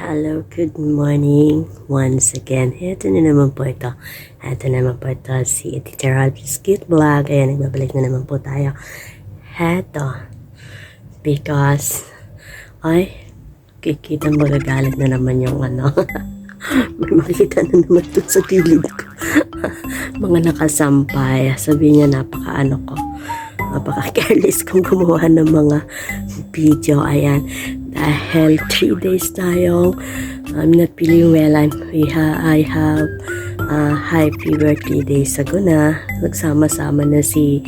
Hello, good morning. Once again, ito na naman po ito. Ito naman po ito si Teacher Alvis Cute Vlog. Ayan, nagbabalik na naman po tayo. Ito. Because, kikita magagalit na naman yung ano. May makikita na naman ito sa gilid ko. Mga nakasampay. Sabi niya, napaka-careless kong gumawa ng mga video. Ayan. Dahil 3 days tayong I'm not feeling well. I have high fever 3 days ago na. Nagsama-sama na si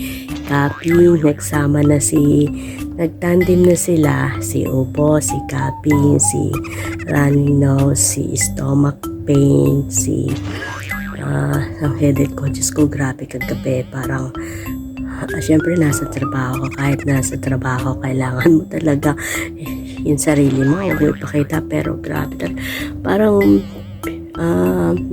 Kapi, nagtandem na sila. Si Upo, si Kapi, si running nose, si stomach pain, si ang headache ko. Diyos ko, grabe kagabi. Parang syempre nasa trabaho. Kahit nasa trabaho, kailangan mo talaga yung sarili mo, huwag mo ipakita, pero grabe parang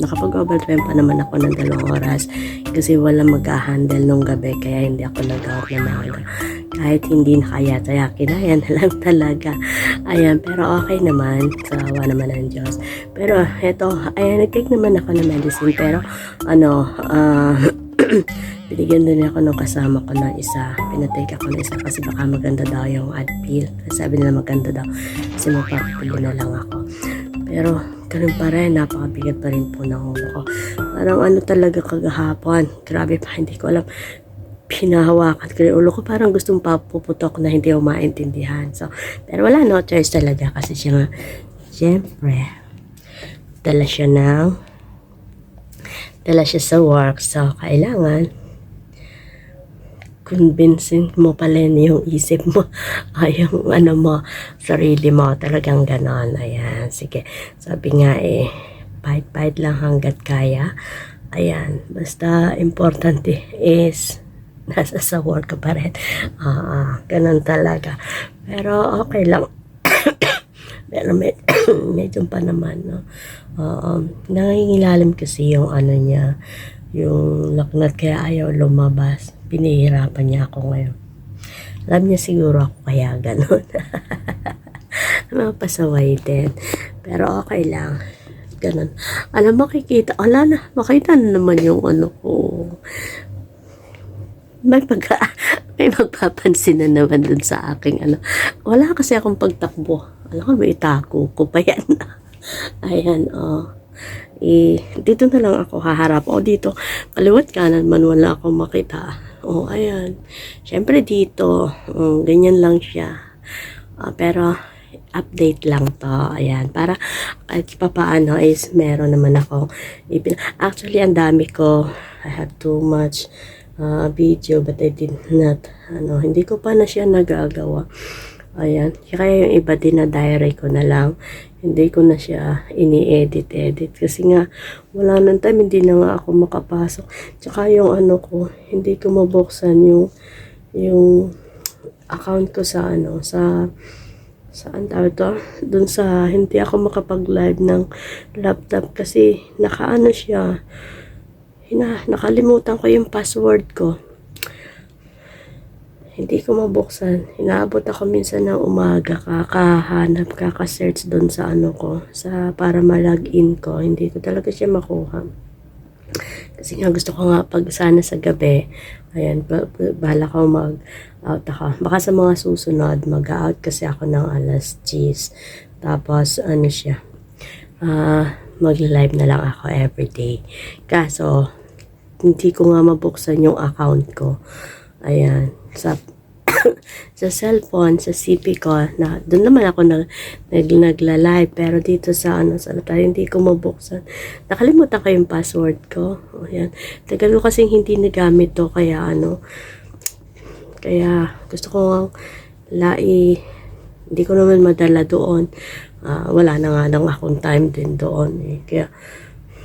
nakapag-overtime pa naman ako ng 2 oras kasi walang mag-handle nung gabi, kaya hindi ako nag-out na maaga. Kahit hindi na kaya kinaya na lang talaga. Ayan, pero okay naman, sawa naman ng Diyos. Pero eto, ayan, nag-take naman ako ng medicine, pero binigyan din ako ng kasama ko ng isa. Pinatake ako ng isa kasi baka maganda daw yung Advil. Sabi nila maganda daw kasi magpapili na lang ako. Pero ganun pa rin, napakabigat pa rin po ng ulo ko. Parang talaga kagahapon. Grabe pa, hindi ko alam. Pinahawakan ko yung ulo ko. Parang gustong papuputok na hindi ako maintindihan. So, pero wala, no choice talaga kasi siya siyempre, dala siya sa work. So, kailangan convincing mo pala yung isip mo, yung sarili mo, talagang ganon. Ayan, sige. Sabi nga fight lang hanggat kaya. Ayan, basta importante is nasa sa work ka pa rin. Ganon talaga. Pero okay lang. Pero medyo pa naman, no? Nangingilalim kasi yung niya, yung laknat, kaya ayaw lumabas. Pinihirapan niya ako ngayon. Alam niya siguro ako kaya ganun. Mapasaway din. Pero okay lang. Ganun. Alam, makikita na naman yung ko. May magpapansin na naman dun sa aking Wala kasi akong pagtakbo. Alam ko, may itako ko pa yan. Ayan, dito na lang ako haharap. Dito, kaliwat kanan man wala akong makita. Ayan. Siyempre dito, ganyan lang siya. Pero, update lang to. Ayan. Para, kahit papaano is meron naman ako. Actually, ang dami ko. I have too much video, but I did not, hindi ko pa na siya nagagawa. Ayan. Kaya yung iba din na diary ko na lang. Hindi ko na siya ini-edit. Kasi nga, wala nang time. Hindi na nga ako makapasok. Tsaka yung ko, hindi ko mabuksan yung account ko sa saan tawag to? Dun sa, hindi ako makapag-live ng laptop. Kasi, siya. Nakalimutan ko yung password ko. Hindi ko mabuksan. Inaabot ako minsan ng umaga, kaka-search doon sa ko, para ma-login ko. Hindi ko talaga siya makuha. Kasi nga gusto ko nga pag sana sa gabi, ayan, bahala ko mag-out ako. Baka sa mga susunod, mag-out kasi ako ng alas 10. Tapos, mag-live na lang ako everyday. Kaso, hindi ko nga mabuksan yung account ko. Ayan, sa cellphone, sa CP ko, doon naman ako nagla-live, pero dito sa hindi ko mabuksan. Nakalimutan ko yung password ko. Ayan. Tagal ko kasing hindi nagamit to, kaya kaya gusto ko hindi ko naman madala doon. Wala na nga lang akong time din doon. Kaya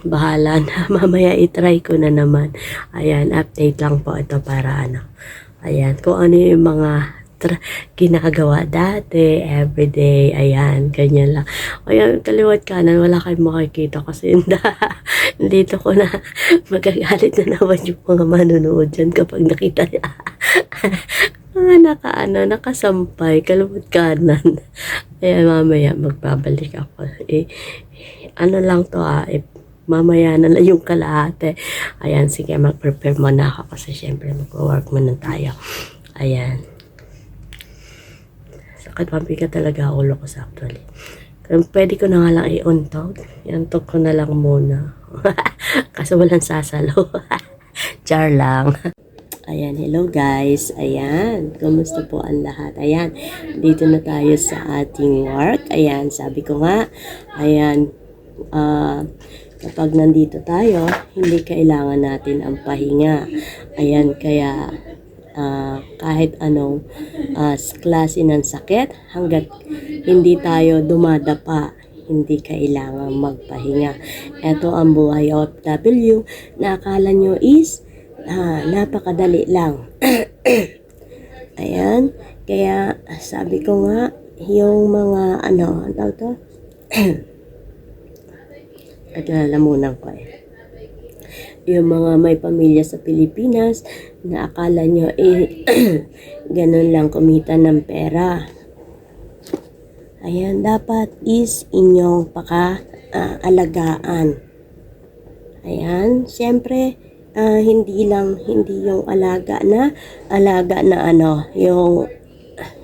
bahala na. Mamaya itry ko na naman. Ayan, update lang po ito para ayan, kung ano yung mga ginagawa dati, everyday, ayan, ganyan lang. Ayan, kaliwat kanan, wala kayong makikita kasi dito ko na magagalit na naman yung mga manonood dyan kapag nakita nakasampay, kalabot kanan. Ayan, mamaya magbabalik ako. Ano lang to mamaya na lang yung kalahati. Ayan, sige, mag-prepare muna ako kasi syempre mag-work muna tayo. Ayan. Sakit mabigat talaga ulo ko sa actually. Kung pwede ko na nga lang i-untog. I-untog ko na lang muna. Kasi walang sasalo. Char lang. Ayan, hello guys. Ayan, kumusta po ang lahat? Ayan, dito na tayo sa ating work. Ayan, sabi ko nga, ayan, kapag nandito tayo, hindi kailangan natin ang pahinga. Ayan, kaya kahit anong klase ng sakit, hanggat hindi tayo dumadapa, hindi kailangan magpahinga. Ito ang buhay OFW na akala nyo is napakadali lang. Ayan, kaya sabi ko nga, yung mga ang tawag to? At lalamunan ko yung mga may pamilya sa Pilipinas na akala nyo ganun lang kumita ng pera. Ayan, dapat is inyong alagaan. Ayan, siyempre hindi yung alaga na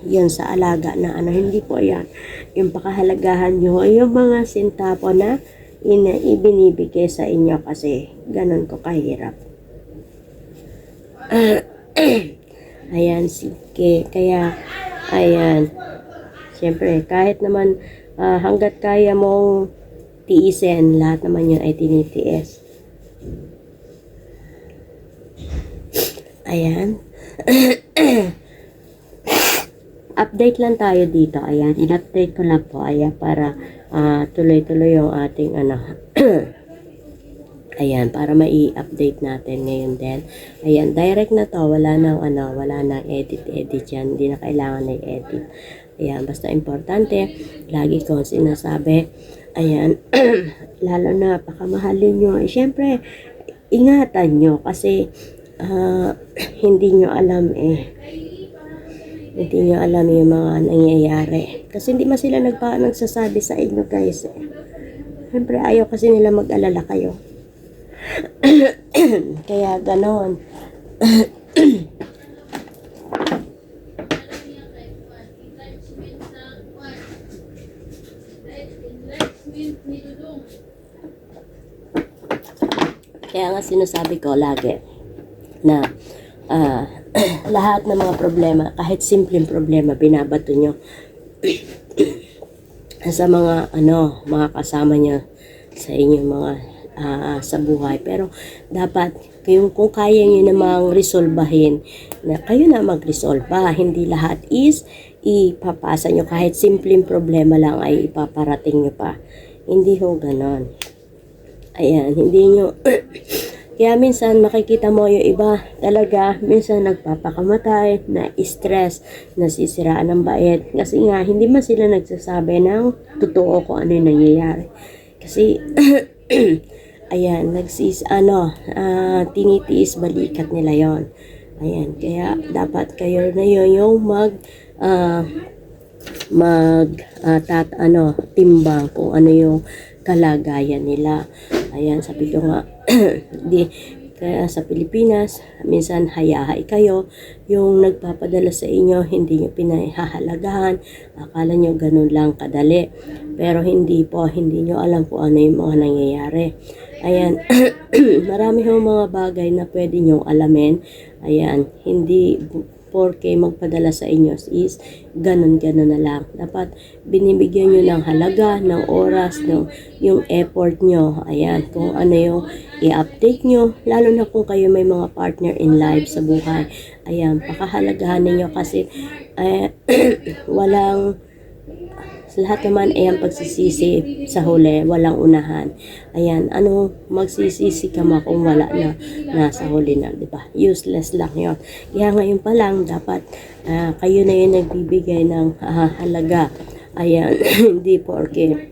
yung sa alaga na hindi po yan. Yung pakahalagahan nyo, yung mga sintapo na ibinibigay sa inyo kasi ganun ko kahirap. Ayan, sige. Kaya, ayan. Siyempre, kahit naman hanggat kaya mong tiisin, lahat naman yun ay tinitiis. Ayan. Update lang tayo dito. Ayan, in-update ko lang po. Ayan, para tuloy-tuloy yung ating ayan, para mai-update natin ngayon din. Ayan, direct na to. Wala nang edit yan. Hindi na kailangan ng edit. Ayan, basta importante, lagi ko sinasabi, ayan, lalo na pakamahalin nyo. Siyempre, ingatan nyo kasi hindi nyo alam hindi nyo alam yung mga nangyayari kasi hindi man sila nagsasabi sa inyo guys siyempre ayaw kasi nila mag-alala kayo. Kaya ganon. Kaya nga sinasabi ko lagi na lahat ng mga problema, kahit simpleng problema, binabato nyo sa mga mga kasama nyo sa inyong mga sa buhay. Pero dapat kung kaya nyo namang resolbahin, na kayo na magresolba. Hindi lahat is ipapasa nyo, kahit simpleng problema lang ay ipaparating nyo pa. Hindi ho ganon. Ayan, hindi nyo kaya minsan makikita mo yung iba talaga, minsan nagpapakamatay, na stress, nasisiraan ng bait. Kasi nga, hindi man sila nagsasabi ng totoo kung ano yung nangyayari. Kasi, ayan, tinitiis balikat nila yon. Ayan, kaya dapat kayo na yun yung timbang kung ano yung kalagayan nila. Ayan, sabi ko nga, kaya sa Pilipinas, minsan hayahay kayo, yung nagpapadala sa inyo, hindi nyo pinahahalagahan, akala nyo ganun lang kadali. Pero hindi po, hindi nyo alam kung ano yung mga nangyayari. Ayan, marami yung mga bagay na pwede nyo alamin. Ayan, hindi porke magpadala sa inyo is ganun na lang. Dapat binibigyan nyo ng halaga, ng oras, yung effort nyo. Ayan, kung ano yung i-update nyo, lalo na kung kayo may mga partner in life sa buhay. Ayan, pakahalagahan ninyo kasi lahat naman ay ang pagsisisi sa huli, walang unahan. Ayan, magsisisi ka mo kung wala na nasa huli na, di ba? Useless lang yon. Kaya ngayon pa lang, dapat kayo na yung nagbibigay ng halaga. Ayan, hindi porke.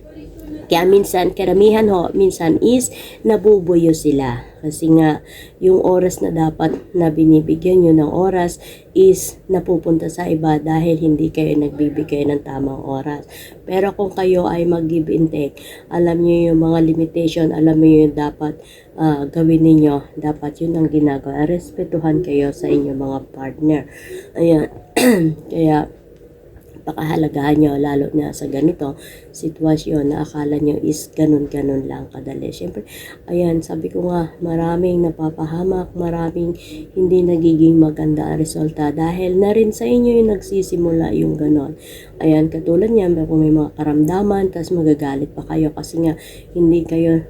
Kaya minsan, karamihan minsan is nabubuyo sila. Kasi nga, yung oras na dapat na binibigyan nyo ng oras is napupunta sa iba dahil hindi kayo nagbibigay ng tamang oras. Pero kung kayo ay mag-give and take, alam nyo yung mga limitation, alam nyo yung dapat gawin ninyo, dapat yun ang ginagawa. Respetuhan kayo sa inyong mga partner. Ayan. Kaya, pakahalagahan nyo, lalo na sa ganito sitwasyon na akala nyo is ganun-ganun lang kadali. Siyempre, ayan, sabi ko nga, maraming napapahamak, maraming hindi nagiging maganda ang resulta dahil na rin sa inyo yung nagsisimula yung ganon. Ayan, katulad niyan, kung may mga karamdaman, tas magagalit pa kayo kasi nga hindi kayo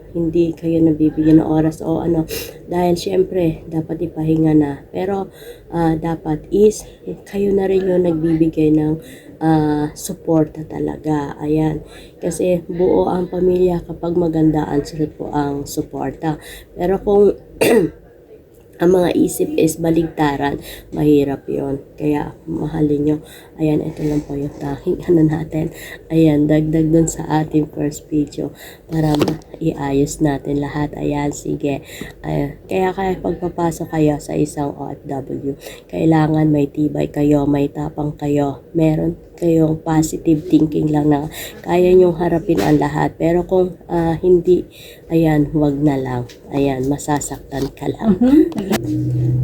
nabibigyan ng oras o ano, dahil syempre, dapat ipahinga na. Pero, dapat is, kayo na rin yung nagbibigay ng suporta talaga. Ayan. Kasi buo ang pamilya kapag maganda ang suporta. Pero kung ang mga isip is baligtaran, mahirap yon. Kaya mahalin nyo. Ayan, ito lang po yung tanging natin. Ayan, dagdag dun sa ating first video para iayos natin lahat. Ayan, sige. Ayan. Kaya pagpapasok kayo sa isang OFW, kailangan may tibay kayo, may tapang kayo, meron kayong positive thinking lang na kaya nyong harapin ang lahat. Pero kung hindi, ayan, wag na lang. Ayan, masasaktan ka lang.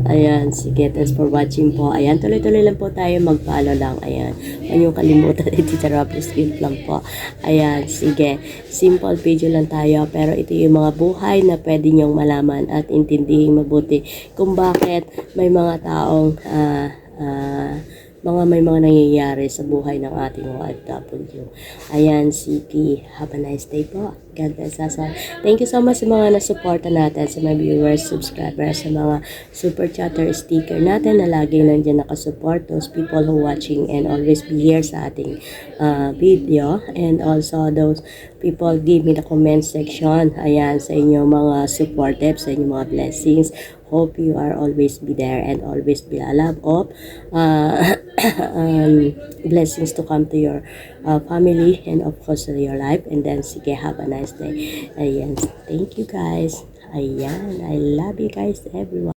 Ayan, sige. Thanks for watching po. Ayan, tuloy-tuloy lang po tayo. Mag-follow lang. Ayan. Huwag niyong kalimutan. Tita Robles Gift lang po. Ayan, sige. Simple video lang tayo. Pero ito yung mga buhay na pwede niyong malaman at intindihin mabuti kung bakit may mga taong may mga nangyayari sa buhay ng ating OFW. Ayan, sige. Have a nice day po. God bless us all. Thank you so much sa mga nasuporta natin, sa mga viewers, subscribers, sa mga super chatter sticker natin na laging nandiyan nakasupport, those people who watching and always be here sa ating video, and also those people give me the comment section. Ayan, sa inyong mga supportive, sa inyong mga blessings. Hope you are always be there and always be a love of blessings to come to your family and of course to your life. And then sige, have a nice day. Ayan, thank you guys. Ayan, I love you guys everyone.